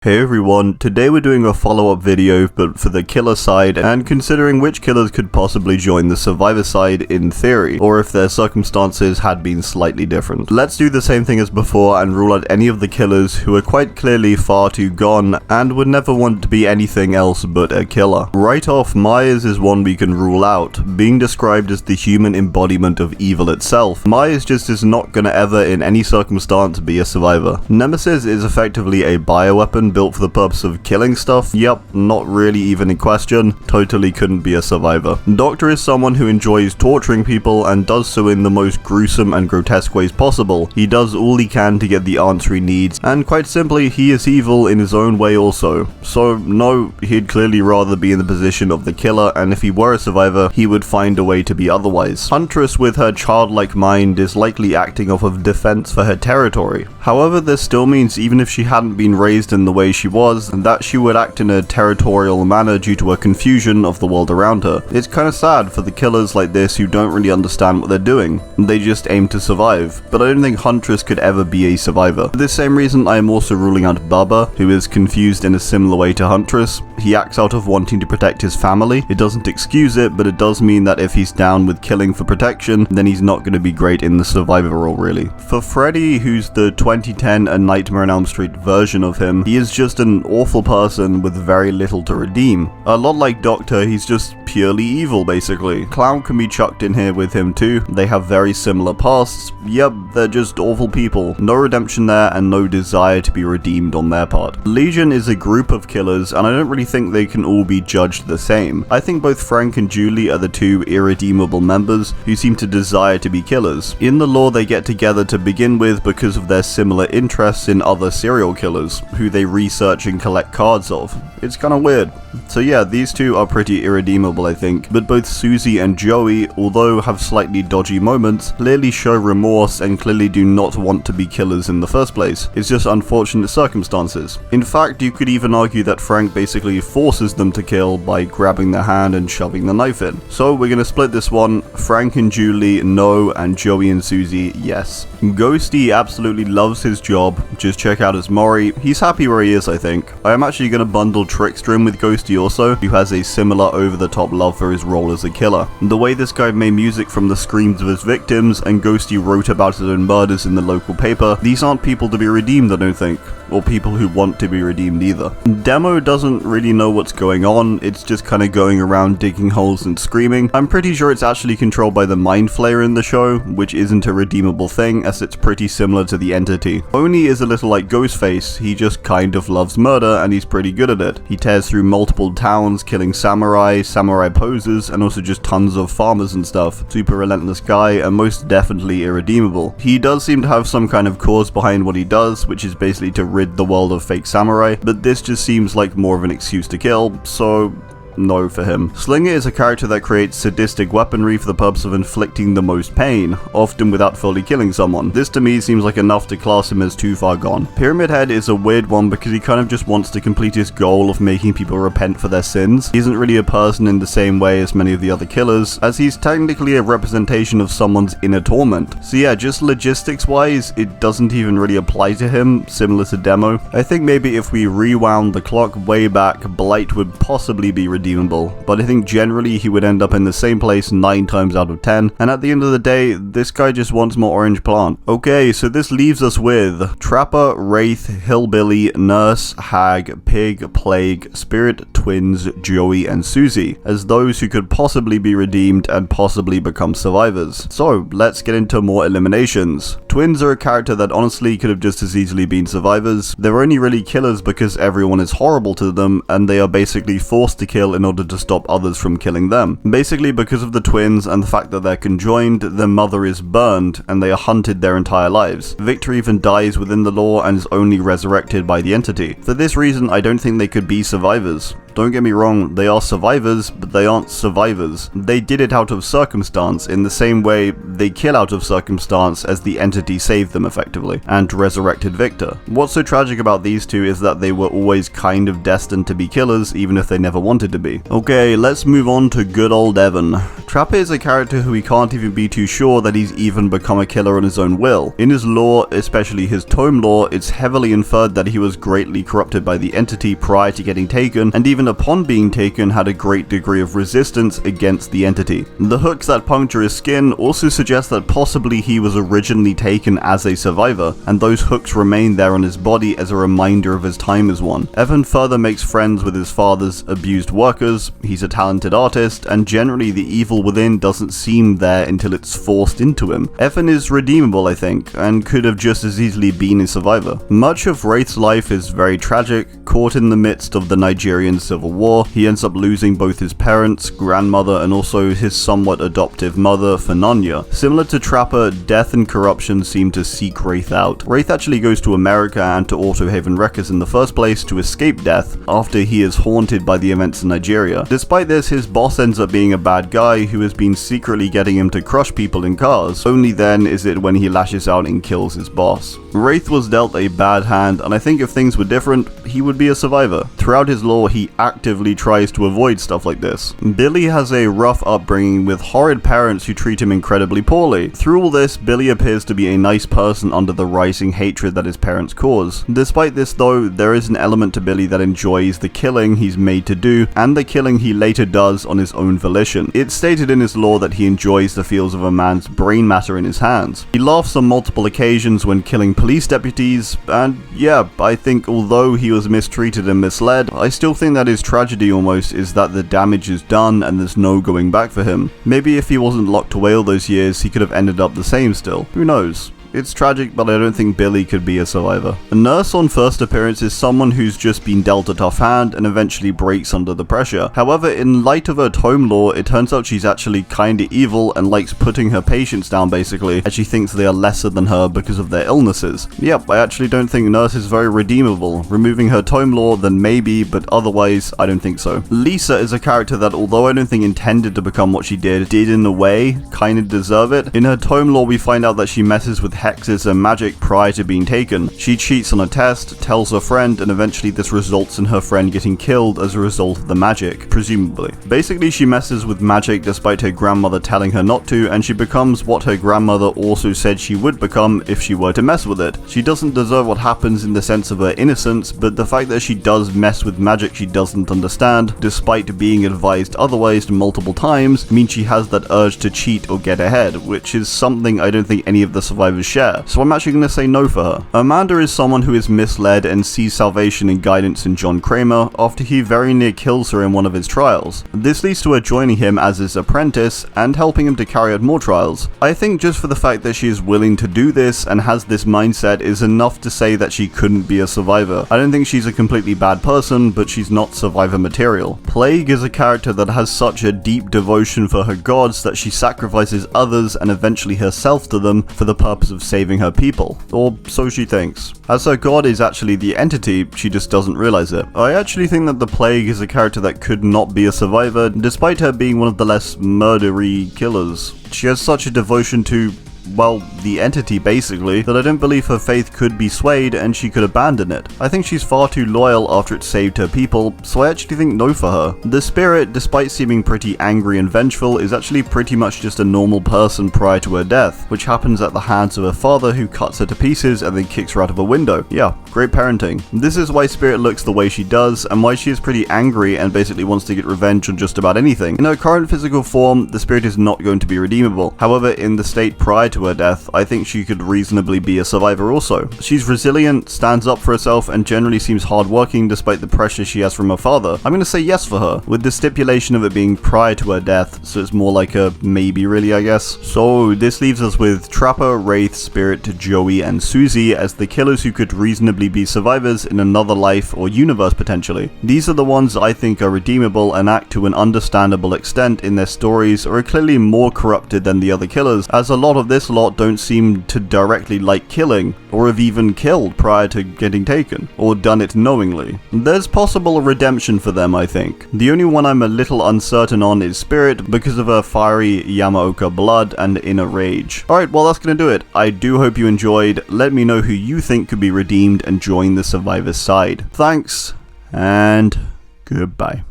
Hey everyone, today we're doing a follow-up video but for the killer side and considering which killers could possibly join the survivor side in theory, or if their circumstances had been slightly different. Let's do the same thing as before and rule out any of the killers who are quite clearly far too gone and would never want to be anything else but a killer. Right off, Myers is one we can rule out, being described as the human embodiment of evil itself. Myers just is not gonna ever in any circumstance be a survivor. Nemesis is effectively a bioweapon built for the purpose of killing stuff. Yep, not really even in question. Totally couldn't be a survivor. Doctor is someone who enjoys torturing people and does so in the most gruesome and grotesque ways possible. He does all he can to get the answer he needs, and quite simply, he is evil in his own way also. So no, he'd clearly rather be in the position of the killer, and if he were a survivor, he would find a way to be otherwise. Huntress with her childlike mind is likely acting off of defense for her territory. However, this still means even if she hadn't been raised in the way she was, that she would act in a territorial manner due to her confusion of the world around her. It's kinda sad for the killers like this who don't really understand what they're doing. They just aim to survive, but I don't think Huntress could ever be a survivor. For this same reason, I am also ruling out Bubba, who is confused in a similar way to Huntress. He acts out of wanting to protect his family. It doesn't excuse it, but it does mean that if he's down with killing for protection, then he's not going to be great in the survivor role really. For Freddy, who's the 2010 A Nightmare on Elm Street version of him, he is just an awful person with very little to redeem. A lot like Doctor, he's just purely evil basically. Clown can be chucked in here with him too. They have very similar pasts. Yep, they're just awful people. No redemption there and no desire to be redeemed on their part. Legion is a group of killers and I don't really think they can all be judged the same. I think both Frank and Julie are the two irredeemable members who seem to desire to be killers. In the lore, they get together to begin with because of their similar interests in other serial killers, who they research and collect cards of. It's kinda weird. So yeah, these two are pretty irredeemable I think, but both Susie and Joey, although have slightly dodgy moments, clearly show remorse and clearly do not want to be killers in the first place. It's just unfortunate circumstances. In fact, you could even argue that Frank basically forces them to kill by grabbing their hand and shoving the knife in. So we're gonna split this one. Frank and Julie, no, and Joey and Susie, yes. Ghosty absolutely loves his job. Just check out his Mori. He's happy where he is, I think. I am actually gonna bundle Trickster in with Ghosty also, who has a similar over-the-top love for his role as a killer. The way this guy made music from the screams of his victims, and Ghosty wrote about his own murders in the local paper, these aren't people to be redeemed, I don't think. Or people who want to be redeemed either. Demo doesn't really know what's going on, it's just kinda going around digging holes and screaming. I'm pretty sure it's actually controlled by the Mind Flayer in the show, which isn't a redeemable thing as it's pretty similar to the entity. Oni is a little like Ghostface, he just kind of loves murder and he's pretty good at it. He tears through multiple towns, killing samurai posers, and also just tons of farmers and stuff. Super relentless guy and most definitely irredeemable. He does seem to have some kind of cause behind what he does, which is basically to rid the world of fake samurai, but this just seems like more of an excuse to kill, so no for him. Slinger is a character that creates sadistic weaponry for the purpose of inflicting the most pain, often without fully killing someone. This to me seems like enough to class him as too far gone. Pyramid Head is a weird one because he kind of just wants to complete his goal of making people repent for their sins. He isn't really a person in the same way as many of the other killers, as he's technically a representation of someone's inner torment. So yeah, just logistics wise, it doesn't even really apply to him, similar to Demo. I think maybe if we rewound the clock way back, Blight would possibly be redeemable, but I think generally he would end up in the same place 9 times out of 10, and at the end of the day, this guy just wants more orange plant. Okay, so this leaves us with Trapper, Wraith, Hillbilly, Nurse, Hag, Pig, Plague, Spirit, Twins, Joey, and Susie, as those who could possibly be redeemed and possibly become survivors. So, let's get into more eliminations. Twins are a character that honestly could have just as easily been survivors. They're only really killers because everyone is horrible to them, and they are basically forced to kill in order to stop others from killing them. Basically, because of the twins and the fact that they're conjoined, their mother is burned, and they are hunted their entire lives. Victor even dies within the lore and is only resurrected by the entity. For this reason, I don't think they could be survivors. Don't get me wrong, they are survivors, but they aren't survivors. They did it out of circumstance, in the same way they kill out of circumstance as the entity saved them effectively, and resurrected Victor. What's so tragic about these two is that they were always kind of destined to be killers, even if they never wanted to be. Okay, let's move on to good old Evan. Trapper is a character who we can't even be too sure that he's even become a killer on his own will. In his lore, especially his tome lore, it's heavily inferred that he was greatly corrupted by the entity prior to getting taken, and even upon being taken had a great degree of resistance against the entity. The hooks that puncture his skin also suggest that possibly he was originally taken as a survivor, and those hooks remain there on his body as a reminder of his time as one. Evan further makes friends with his father's abused workers, he's a talented artist, and generally the evil within doesn't seem there until it's forced into him. Evan is redeemable, I think, and could have just as easily been a survivor. Much of Wraith's life is very tragic. Caught in the midst of the Nigerian civil war, he ends up losing both his parents, grandmother, and also his somewhat adoptive mother, Fenanya. Similar to Trapper, death and corruption seem to seek Wraith out. Wraith actually goes to America and to Autohaven Records in the first place to escape death after he is haunted by the events in Nigeria. Despite this, his boss ends up being a bad guy who has been secretly getting him to crush people in cars. Only then is it when he lashes out and kills his boss. Wraith was dealt a bad hand, and I think if things were different, he would be a survivor. Throughout his lore, he actively tries to avoid stuff like this. Billy has a rough upbringing with horrid parents who treat him incredibly poorly. Through all this, Billy appears to be a nice person under the rising hatred that his parents cause. Despite this though, there is an element to Billy that enjoys the killing he's made to do, and the killing he later does on his own volition. It's stated in his lore that he enjoys the feels of a man's brain matter in his hands. He laughs on multiple occasions when killing police deputies, and yeah, I think although he was mistreated and misled, I still think that his tragedy almost is that the damage is done and there's no going back for him. Maybe if he wasn't locked away all those years, he could have ended up the same still. Who knows? It's tragic, but I don't think Billy could be a survivor. A nurse on first appearance is someone who's just been dealt a tough hand and eventually breaks under the pressure. However, in light of her tome lore, it turns out she's actually kinda evil and likes putting her patients down basically, as she thinks they are lesser than her because of their illnesses. Yep, I actually don't think Nurse is very redeemable. Removing her tome lore, then maybe, but otherwise, I don't think so. Lisa is a character that, although I don't think intended to become what she did in a way kinda deserve it. In her tome lore, we find out that she messes with hexes and magic prior to being taken. She cheats on a test, tells her friend, and eventually this results in her friend getting killed as a result of the magic, presumably. Basically, she messes with magic despite her grandmother telling her not to, and she becomes what her grandmother also said she would become if she were to mess with it. She doesn't deserve what happens in the sense of her innocence, but the fact that she does mess with magic she doesn't understand, despite being advised otherwise multiple times, means she has that urge to cheat or get ahead, which is something I don't think any of the survivors share, so I'm actually going to say no for her. Amanda is someone who is misled and sees salvation and guidance in John Kramer after he very near kills her in one of his trials. This leads to her joining him as his apprentice and helping him to carry out more trials. I think just for the fact that she is willing to do this and has this mindset is enough to say that she couldn't be a survivor. I don't think she's a completely bad person, but she's not survivor material. Plague is a character that has such a deep devotion for her gods that she sacrifices others and eventually herself to them for the purpose of saving her people, or so she thinks. As her god is actually the entity, she just doesn't realize it. I actually think that the Plague is a character that could not be a survivor, despite her being one of the less murdery killers. She has such a devotion to, well, the entity basically, that I don't believe her faith could be swayed and she could abandon it. I think she's far too loyal after it saved her people, so I actually think no for her. The spirit, despite seeming pretty angry and vengeful, is actually pretty much just a normal person prior to her death, which happens at the hands of her father who cuts her to pieces and then kicks her out of a window. Yeah, great parenting. This is why Spirit looks the way she does, and why she is pretty angry and basically wants to get revenge on just about anything. In her current physical form, the spirit is not going to be redeemable. However, in the state prior to her death, I think she could reasonably be a survivor also. She's resilient, stands up for herself, and generally seems hardworking despite the pressure she has from her father. I'm gonna say yes for her, with the stipulation of it being prior to her death, so it's more like a maybe really, I guess. So this leaves us with Trapper, Wraith, Spirit, Joey, and Susie as the killers who could reasonably be survivors in another life or universe potentially. These are the ones I think are redeemable and act to an understandable extent in their stories, or are clearly more corrupted than the other killers, as a lot of this this lot don't seem to directly like killing, or have even killed prior to getting taken, or done it knowingly. There's possible redemption for them, I think. The only one I'm a little uncertain on is Spirit, because of her fiery Yamaoka blood and inner rage. Alright, well that's gonna do it. I do hope you enjoyed. Let me know who you think could be redeemed and join the survivor side. Thanks, and goodbye.